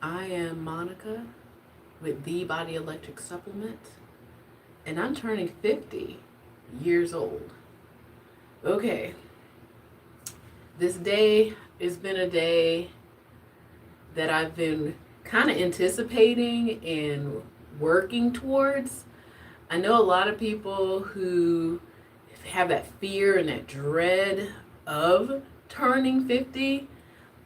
I am Monica with The Body Electric Supplement, and I'm turning 50 years old. Okay, this day has been a day that I've been kind of anticipating and working towards. I know a lot of people who have that fear and that dread of turning 50.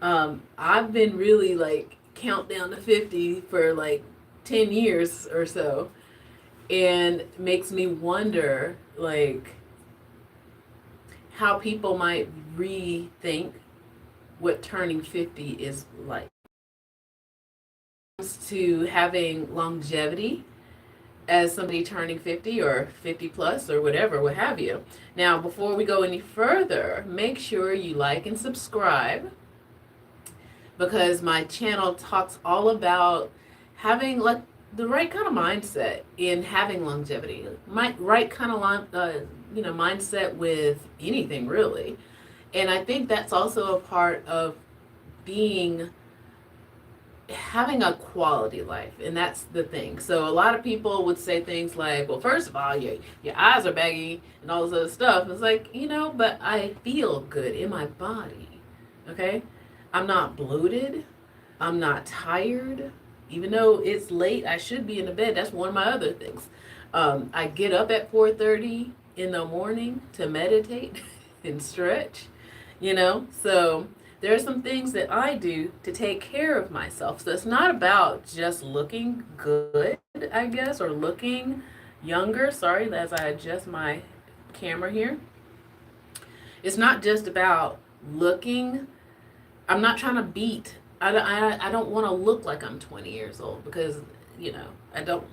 I've been really like countdown to 50 for like 10 years or so, and it makes me wonder like how people might rethink what turning 50 is like. To having longevity as somebody turning 50 or 50 plus or whatever, what have you. Now, before we go any further, make sure you like and subscribe because my channel talks all about having like the right kind of mindset in having longevity, my right kind of mindset with anything really. And I think that's also a part of being having a quality life, and that's the thing. So a lot of people would say things like, well, first of all, your eyes are baggy and all this other stuff. It's like, but I feel good in my body. Okay, I'm not bloated, I'm not tired. Even though it's late, I should be in the bed. That's one of my other things. I get up at 4:30 in the morning to meditate and stretch, so there are some things that I do to take care of myself. So it's not about just looking good, I guess, or looking younger. Sorry, as I adjust my camera here. It's not just about looking. I'm not trying to beat. I don't want to look like I'm 20 years old because, I don't.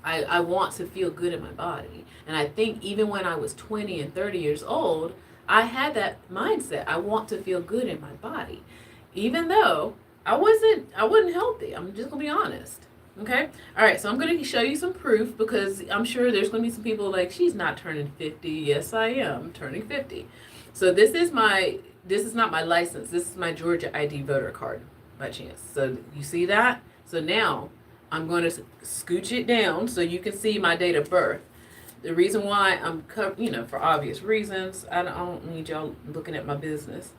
I want to feel good in my body. And I think even when I was 20 and 30 years old, I had that mindset. I want to feel good in my body. Even though I wasn't healthy. I'm just gonna be honest. Okay? Alright, so I'm gonna show you some proof because I'm sure there's gonna be some people like, she's not turning 50. Yes, I am turning 50. So this is not my license. This is my Georgia ID voter card by chance. So you see that? So now I'm going to scooch it down so you can see my date of birth. The reason why I'm, for obvious reasons, I don't need y'all looking at my business.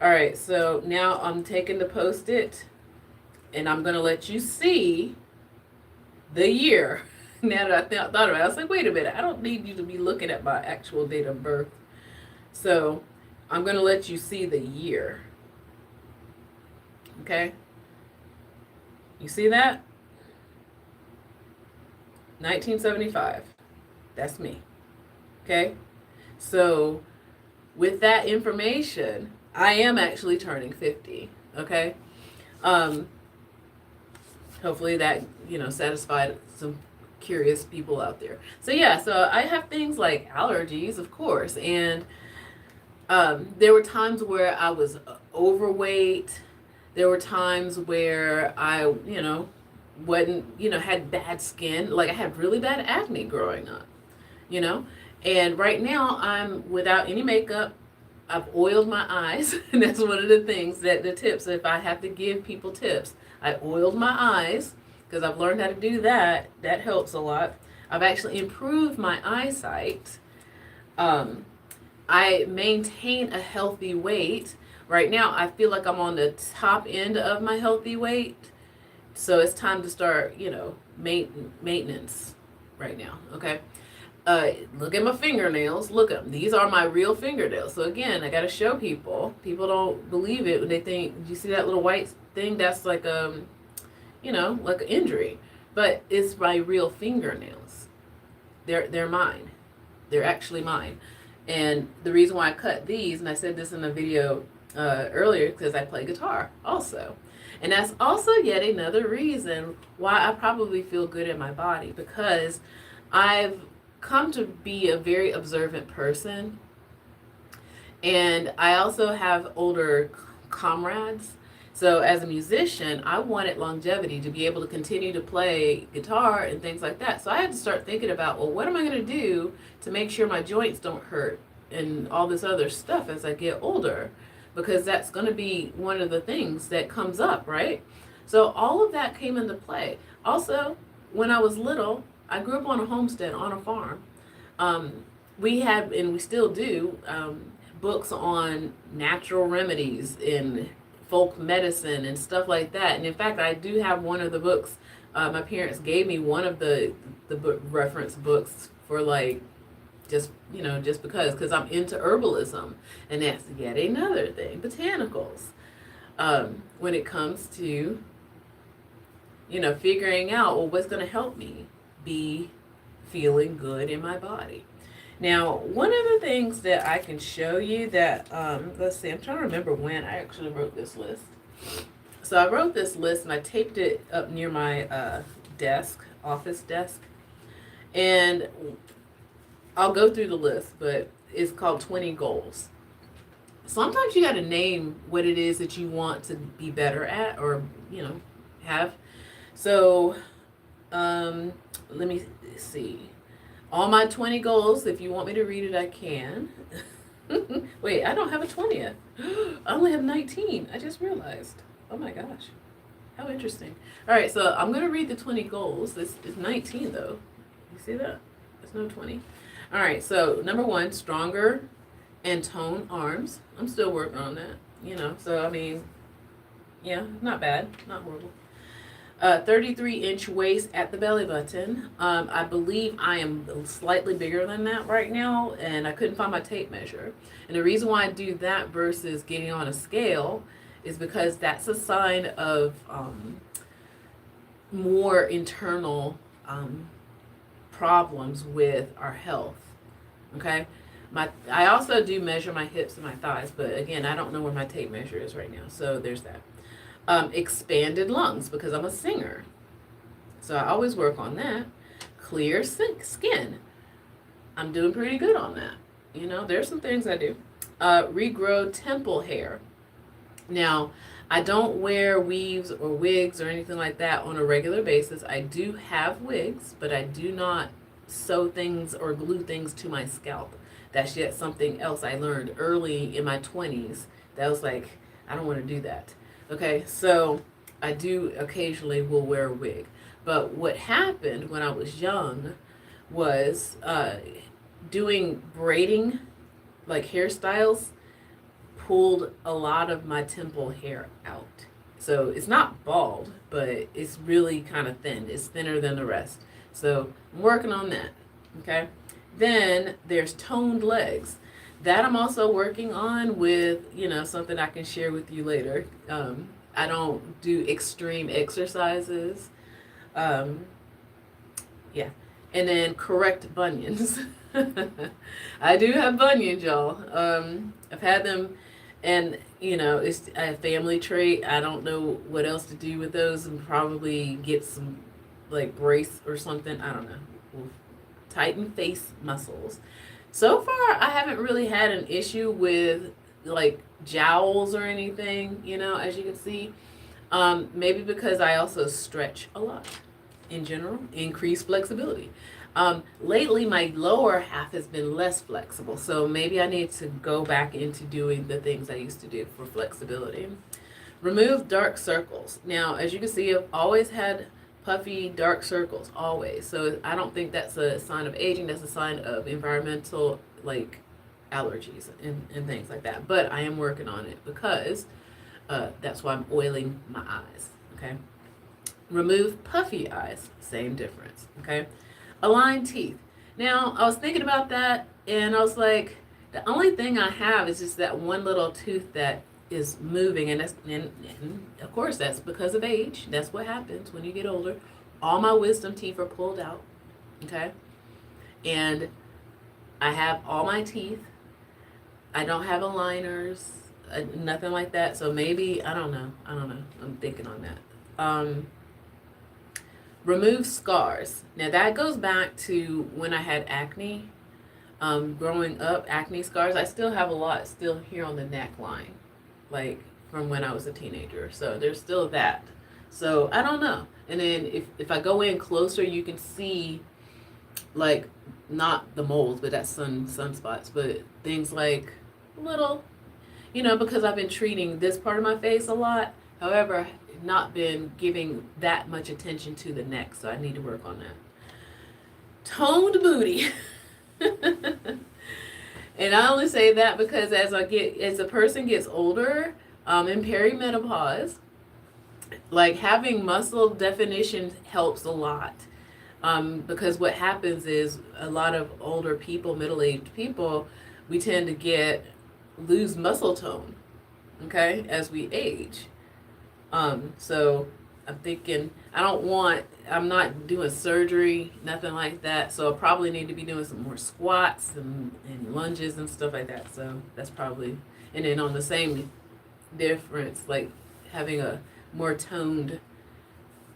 All right, so now I'm taking the Post-it, and I'm going to let you see the year. Now that I thought about it, I was like, wait a minute, I don't need you to be looking at my actual date of birth. So I'm going to let you see the year. Okay? You see that? 1975. That's me. Okay? So with that information, I am actually turning 50. Okay? Hopefully that, satisfied some curious people out there. So yeah, so I have things like allergies, of course, and there were times where I was overweight. There were times where I, wasn't, had bad skin. Like I had really bad acne growing up, And right now I'm without any makeup. I've oiled my eyes. And that's one of the things the tips, if I have to give people tips, I oiled my eyes because I've learned how to do that. That helps a lot. I've actually improved my eyesight. I maintain a healthy weight. Right now, I feel like I'm on the top end of my healthy weight. So it's time to start, maintenance right now, okay? Look at my fingernails. Look at them. These are my real fingernails. So again, I got to show people. People don't believe it when they think, you see that little white thing? That's like, like an injury. But it's my real fingernails. They're mine. They're actually mine. And the reason why I cut these, and I said this in a video earlier, because I play guitar also. And that's also yet another reason why I probably feel good in my body, because I've come to be a very observant person. And I also have older comrades. So as a musician, I wanted longevity to be able to continue to play guitar and things like that. So I had to start thinking about, well, what am I going to do to make sure my joints don't hurt and all this other stuff as I get older? Because that's going to be one of the things that comes up, right? So all of that came into play. Also, when I was little, I grew up on a homestead on a farm. We had, and we still do, books on natural remedies and folk medicine and stuff like that. And in fact, I do have one of the books. My parents gave me one of the book reference books for like just just because I'm into herbalism, and that's yet another thing, botanicals. When it comes to figuring out, well, what's going to help me be feeling good in my body. Now, one of the things that I can show you that, let's see, I'm trying to remember when I actually wrote this list. So I wrote this list and I taped it up near my office desk. And I'll go through the list, but it's called 20 goals. Sometimes you got to name what it is that you want to be better at or, have. So, let me see. All my 20 goals, if you want me to read it, I can. Wait, I don't have a 20th. I only have 19. I just realized. Oh my gosh. How interesting. All right, so I'm going to read the 20 goals. This is 19, though. You see that? There's no 20. All right, so number 1, stronger and toned arms. I'm still working on that, So, I mean, yeah, not bad. Not horrible. 33-inch waist at the belly button. I believe I am slightly bigger than that right now, and I couldn't find my tape measure. And the reason why I do that versus getting on a scale is because that's a sign of more internal problems with our health. Okay? I also do measure my hips and my thighs, but again, I don't know where my tape measure is right now, so there's that. Expanded lungs, because I'm a singer. So I always work on that. Clear skin. I'm doing pretty good on that. There's some things I do. Regrow temple hair. Now, I don't wear weaves or wigs or anything like that on a regular basis. I do have wigs, but I do not sew things or glue things to my scalp. That's yet something else I learned early in my 20s. That was like, I don't want to do that. Okay, so I do occasionally will wear a wig. But what happened when I was young was doing braiding, like hairstyles, pulled a lot of my temple hair out. So it's not bald, but it's really kind of thin. It's thinner than the rest. So I'm working on that. Okay. Then there's toned legs. That I'm also working on with, something I can share with you later. I don't do extreme exercises. Yeah. And then correct bunions. I do have bunions, y'all. I've had them, and, it's a family trait. I don't know what else to do with those, and probably get some, like, brace or something. I don't know. We'll tighten face muscles. So far, I haven't really had an issue with, like, jowls or anything, as you can see. Maybe because I also stretch a lot in general, increase flexibility. Lately, my lower half has been less flexible, so maybe I need to go back into doing the things I used to do for flexibility. Remove dark circles. Now, as you can see, I've always had puffy dark circles, always. So I don't think that's a sign of aging. That's a sign of environmental, like, allergies and things like that. But I am working on it because that's why I'm oiling my eyes. Okay. Remove puffy eyes. Same difference. Okay. Align teeth. Now, I was thinking about that, and I was like, the only thing I have is just that one little tooth that is moving, and of course that's because of age. That's what happens when you get older. All my wisdom teeth are pulled out. Okay. And I have all my teeth. I don't have aligners, nothing like that. So maybe, I don't know. I'm thinking on that. Remove scars. Now that goes back to when I had acne. Growing up, acne scars. I still have a lot still here on the neckline, like from when I was a teenager. So there's still that. So I don't know. And then if I go in closer, you can see, like, not the moles, but that's sunspots, but things like little, because I've been treating this part of my face a lot. However, not been giving that much attention to the neck, so I need to work on that. Toned booty. And I only say that because as a person gets older, in perimenopause, like having muscle definition helps a lot. Because what happens is a lot of older people, middle-aged people, we tend to lose muscle tone, okay, as we age. So I'm thinking I'm not doing surgery, nothing like that. So I probably need to be doing some more squats and lunges and stuff like that. So that's probably, and then on the same difference, like having a more toned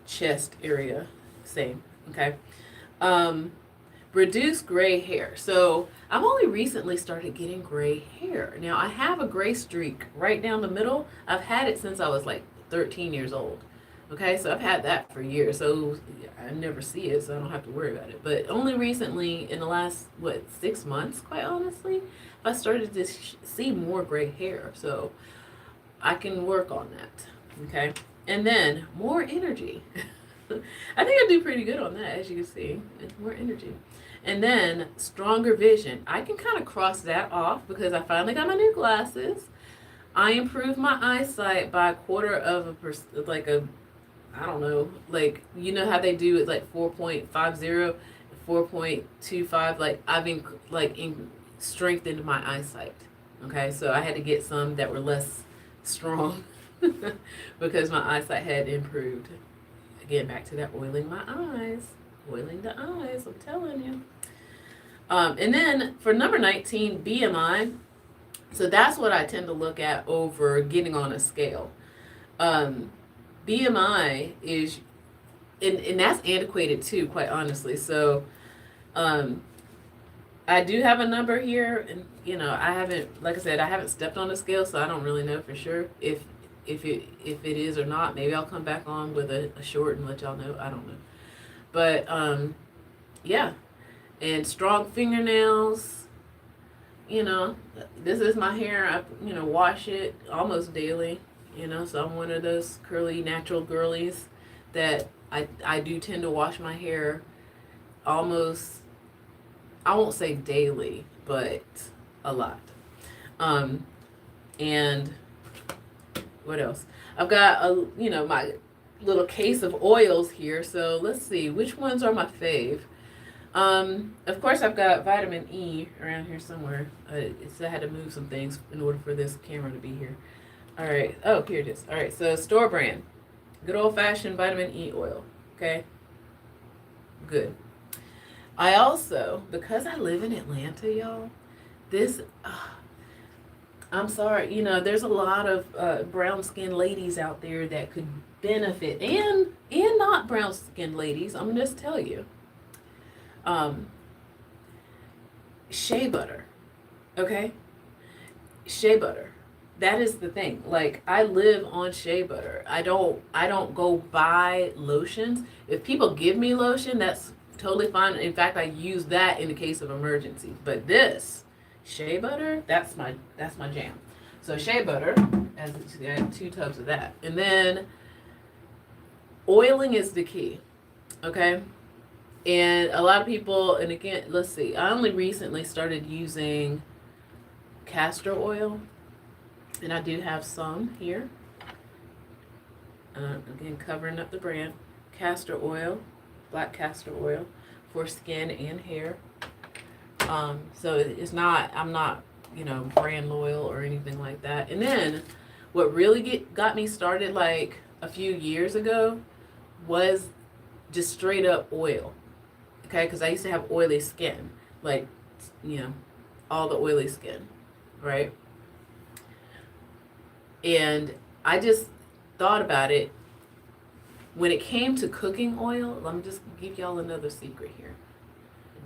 chest area, same, okay? Reduce gray hair. So I've only recently started getting gray hair. Now I have a gray streak right down the middle. I've had it since I was like 13 years old. Okay, so I've had that for years, so I never see it, so I don't have to worry about it. But only recently, in the last, 6 months, quite honestly, I started to see more gray hair. So I can work on that, okay? And then more energy. I think I do pretty good on that, as you can see. It's more energy. And then stronger vision. I can kind of cross that off because I finally got my new glasses. I improved my eyesight by a quarter of a percent, I don't know, like, you know how they do it, like 4.50, 4.25, like, strengthened my eyesight, okay? So I had to get some that were less strong because my eyesight had improved. Again, back to that oiling the eyes, I'm telling you. And then for number 19, BMI. So that's what I tend to look at over getting on a scale. BMI is, and that's antiquated too, quite honestly. So I do have a number here, and I haven't, like I said, I haven't stepped on the scale, so I don't really know for sure if it is or not. Maybe I'll come back on with a short and let y'all know. I don't know. But yeah, and strong fingernails. This is my hair. I wash it almost daily. So I'm one of those curly natural girlies that I do tend to wash my hair almost, I won't say daily, but a lot. And what else? I've got my little case of oils here. So let's see, which ones are my fave? Of course, I've got vitamin E around here somewhere. I had to move some things in order for this camera to be here. All right. Oh, here it is. All right. So store brand, good old fashioned vitamin E oil. Okay. Good. I also, because I live in Atlanta, y'all, I'm sorry, there's a lot of brown skinned ladies out there that could benefit, and not brown skinned ladies. I'm gonna just tell you. Shea butter, okay? Shea butter. That is the thing. Like, I live on shea butter. I don't go buy lotions. If people give me lotion, that's totally fine. In fact, I use that in the case of emergencies. But this shea butter, that's my jam. So shea butter, as I have 2 tubs of that. And then oiling is the key. Okay? And a lot of people, and again, let's see, I only recently started using castor oil, and I do have some here. Again, covering up the brand. Castor oil, black castor oil for skin and hair. So it's not, I'm not, brand loyal or anything like that. And then what really got me started like a few years ago was just straight up oil. Okay, because I used to have oily skin, like, all the oily skin, right? And I just thought about it. When it came to cooking oil, let me just give y'all another secret here.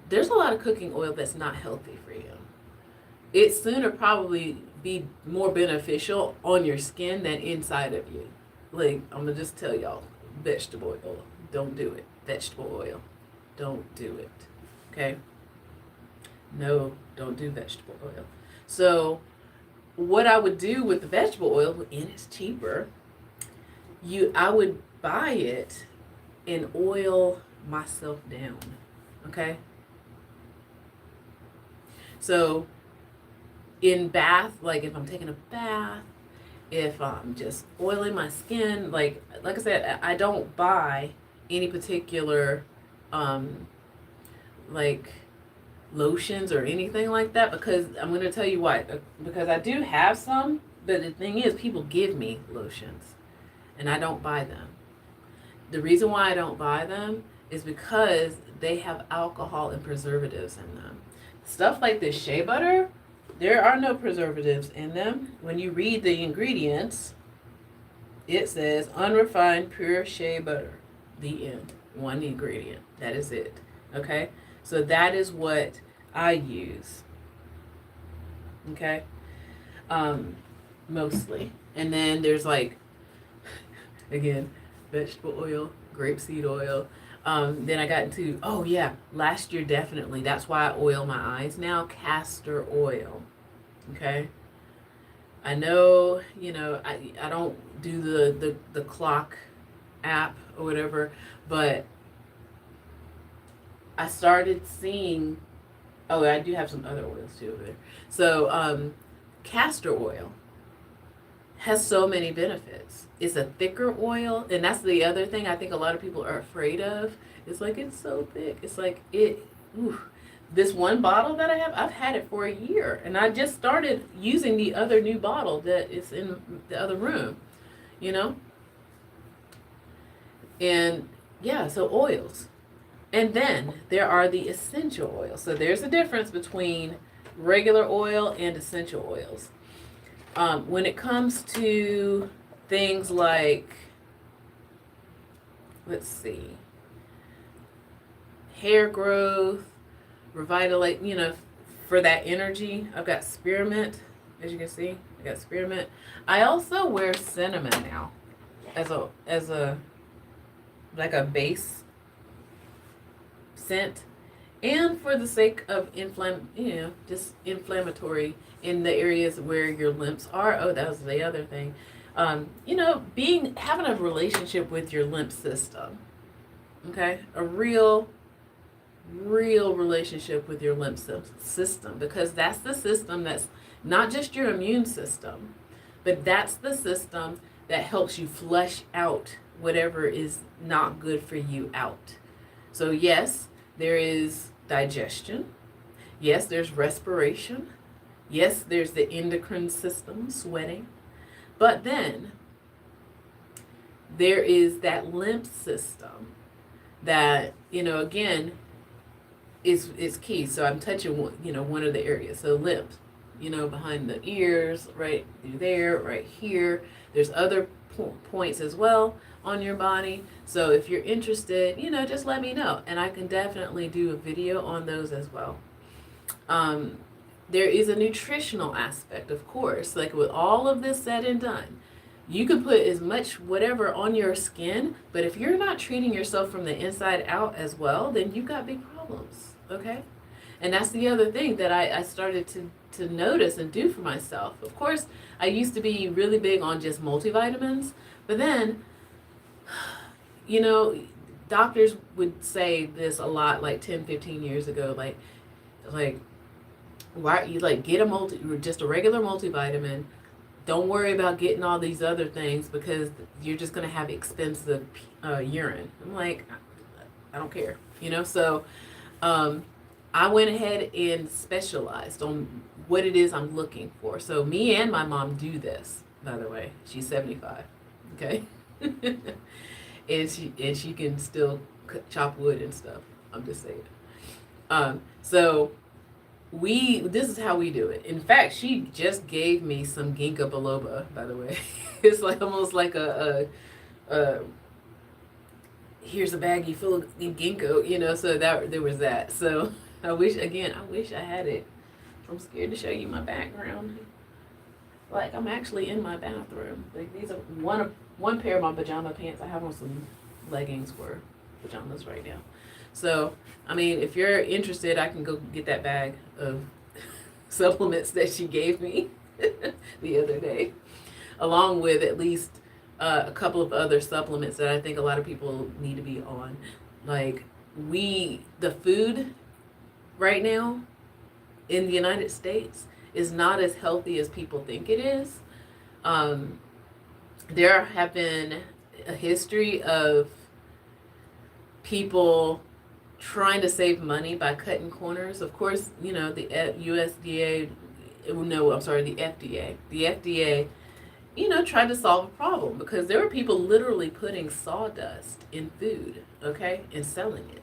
There's a lot of cooking oil that's not healthy for you. It sooner probably be more beneficial on your skin than inside of you. Like, I'm going to just tell y'all, vegetable oil, don't do it. Vegetable oil. Don't do it. Okay? No, don't do vegetable oil. So what I would do with the vegetable oil, and it's cheaper, I would buy it and oil myself down. Okay? So in bath, like if I'm taking a bath, if I'm just oiling my skin, like I said, I don't buy any particular like lotions or anything like that, because I'm going to tell you why. Because I do have some, but the thing is, people give me lotions and I don't buy them. The reason why I don't buy them is because they have alcohol and preservatives in them. Stuff like this shea butter, there are no preservatives in them. When you read the ingredients, it says unrefined pure shea butter. The end. One ingredient. That is it. Okay? So that is what I use. Okay? Mostly. And then there's like, again, vegetable oil, grapeseed oil. Then I got into, oh yeah, last year definitely. That's why I oil my eyes now. Castor oil. Okay? I know, I don't do the clock app or whatever, but I started seeing, oh, I do have some other oils too over there. So, castor oil has so many benefits. It's a thicker oil, and that's the other thing I think a lot of people are afraid of. It's like, it's so thick. It's like, this one bottle that I have, I've had it for a year, and I just started using the other new bottle that is in the other room, And yeah, so oils. And then there are the essential oils. So there's a difference between regular oil and essential oils. When it comes to things like, let's see, hair growth, revitalize, for that energy, I've got spearmint. As you can see, I got spearmint. I also wear cinnamon now as a like a base scent, and for the sake of just inflammatory in the areas where your lymphs are. Oh, that was the other thing. Having a relationship with your lymph system. Okay, a real relationship with your lymph system, because that's the system that's not just your immune system, but that's the system that helps you flush out whatever is not good for you out. So yes, there is digestion. Yes, there's respiration. Yes, there's the endocrine system, sweating. But then there is that lymph system that, again, is key. So I'm touching one of the areas. So lymph, behind the ears, right there, right here. There's other points as well on your body. So if you're interested, just let me know, and I can definitely do a video on those as well. There is a nutritional aspect, of course. Like with all of this said and done, you can put as much whatever on your skin, but if you're not treating yourself from the inside out as well, then you've got big problems, okay? And that's the other thing that I started to notice and do for myself. Of course, I used to be really big on just multivitamins, but then, doctors would say this a lot like 10, 15 years ago, like, why you get just a regular multivitamin. Don't worry about getting all these other things because you're just going to have expensive urine. I'm like, I don't care, So I went ahead and specialized on what it is I'm looking for. So me and my mom do this, by the way. She's 75, okay? and she can still chop wood and stuff. I'm just saying. So this is how we do it. In fact, she just gave me some ginkgo biloba, by the way. It's like almost like here's a baggie full of ginkgo, so that there was that. So I wish I had it. I'm scared to show you my background. Like I'm actually in my bathroom. Like these are one pair of my pajama pants. I have on some leggings for pajamas right now. So, I mean, if you're interested, I can go get that bag of supplements that she gave me the other day, along with at least a couple of other supplements that I think a lot of people need to be on. Like the food right now in the United States is not as healthy as people think it is. Um, there have been a history of people trying to save money by cutting corners. Of course, you know, the USDA, no, I'm sorry, the FDA. The FDA, you know, tried to solve a problem because there were people literally putting sawdust in food, okay, and selling it.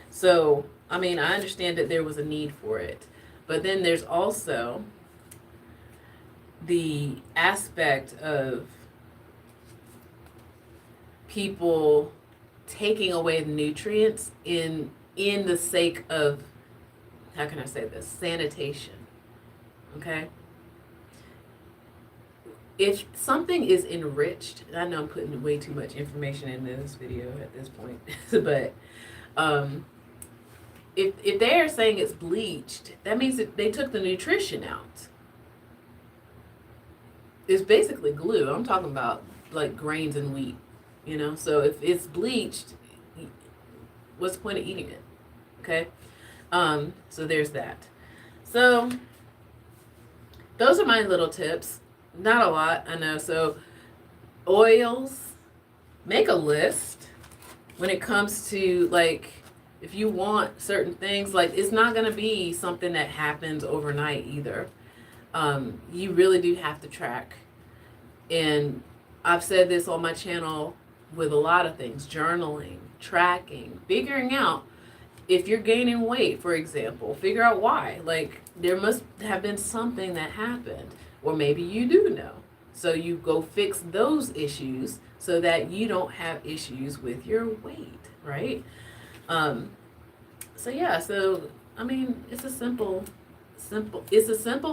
So, I mean, I understand that there was a need for it. But then there's also the aspect of people taking away the nutrients in the sake of, how can I say this, sanitation. Okay? If something is enriched, I know I'm putting way too much information into this video at this point, but if they are saying it's bleached, that means that they took the nutrition out. It's basically glue. I'm talking about like grains and wheat, you know? So if it's bleached, what's the point of eating it? Okay? So there's that. So those are my little tips. Not a lot, I know. So oils, make a list when it comes to, like, if you want certain things, like, it's not going to be something that happens overnight either. You really do have to track. And I've said this on my channel with a lot of things: journaling, tracking, figuring out if you're gaining weight, for example, figure out why. Like, there must have been something that happened, or maybe you do know. So you go fix those issues so that you don't have issues with your weight, right? So yeah, so I mean, it's a simple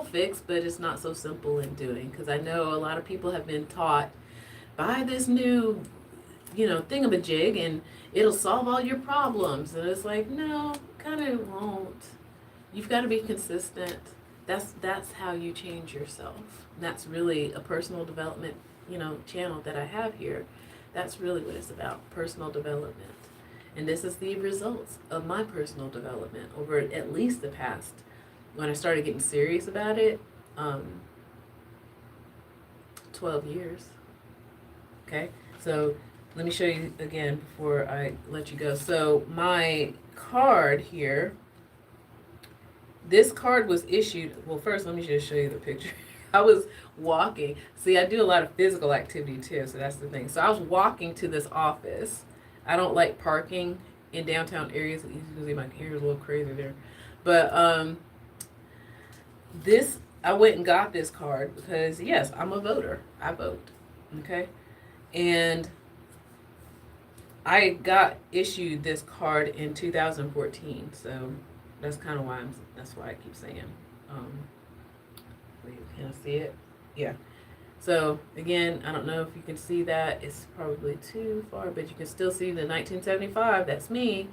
fix, but it's not so simple in doing, because I know a lot of people have been taught, buy this new, you know, thingamajig and it'll solve all your problems. And it's like, no, kind of won't. You've got to be consistent. That's how you change yourself. That's really a personal development, you know, channel that I have here. That's really what it's about, personal development. And this is the results of my personal development over at least the past, when I started getting serious about it, 12 years. Okay, so let me show you again before I let you go. So my card here, this card was issued, well, first let me just show you the picture. I was walking. See, I do a lot of physical activity too, so that's the thing. So I was walking to this office. I don't like parking in downtown areas. Usually my hair is a little crazy there. But I went and got this card because, yes, I'm a voter. I vote. Okay? And I got issued this card in 2014. So that's kind of why that's why I keep saying. Wait, can I see it? Yeah. So again, I don't know if you can see that. It's probably too far, but you can still see the 1975. That's me.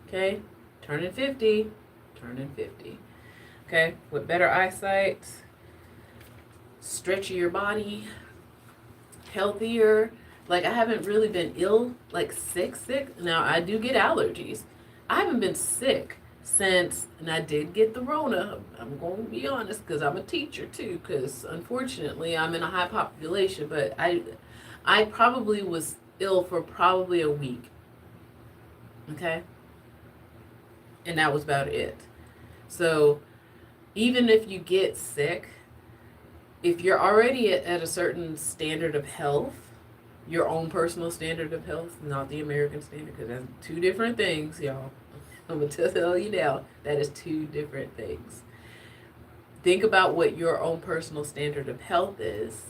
Okay? Turning 50. Turning 50. Okay? With better eyesight, stretchier body, healthier. Like, I haven't really been ill, like sick. Now, I do get allergies. I haven't been sick since, and I did get the Rona. I'm going to be honest, because I'm a teacher too, because unfortunately I'm in a high population, but I probably was ill for probably a week. Okay? And that was about it. So even if you get sick, if you're already at a certain standard of health, your own personal standard of health, not the American standard, because that's two different things, y'all. I'm going to tell you now, that is two different things. Think about what your own personal standard of health is.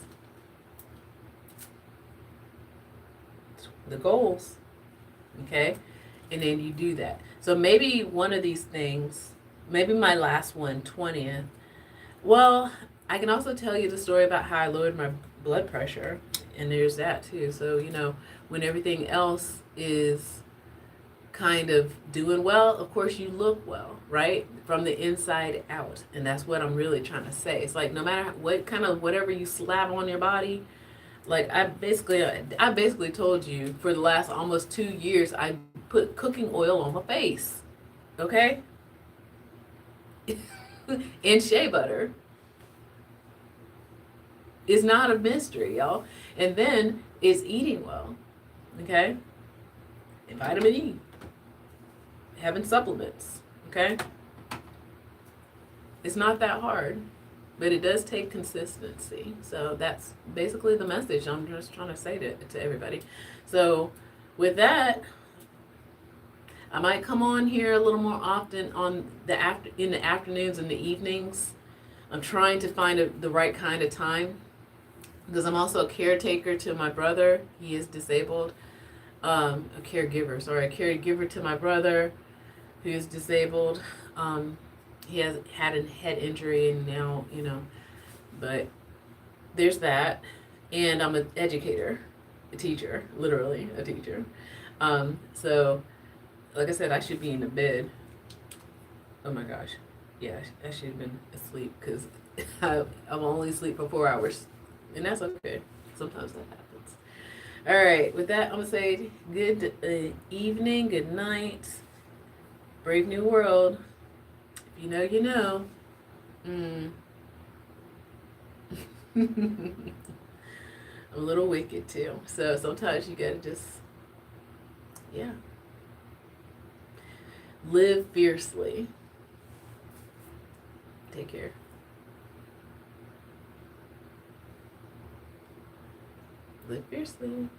The goals. Okay? And then you do that. So maybe one of these things, maybe my last one, 20th. Well, I can also tell you the story about how I lowered my blood pressure. And there's that too. So, you know, when everything else is kind of doing well, of course you look well, right? From the inside out. And that's what I'm really trying to say. It's like, no matter what kind of, whatever you slap on your body, Like I basically told you for the last almost 2 years I put cooking oil on my face, okay, and shea butter is not a mystery, y'all. And then it's eating well, okay, and vitamin E, having supplements, okay. It's not that hard, but it does take consistency. So that's basically the message I'm just trying to say to everybody. So with that, I might come on here a little more often on in the afternoons and the evenings. I'm trying to find the right kind of time because I'm also a caretaker to my brother. He is disabled. A caregiver to my brother who is disabled. He has had a head injury and now, but there's that. And I'm an educator, a teacher, literally a teacher. So, like I said, I should be in the bed. Oh my gosh. Yeah, I should have been asleep because I'm only asleep for 4 hours. And that's okay. Sometimes that happens. All right, with that, I'm going to say good evening, good night. Brave New World. If you know, you know. I'm a little wicked too. So sometimes you gotta just, yeah, live fiercely. Take care. Live fiercely.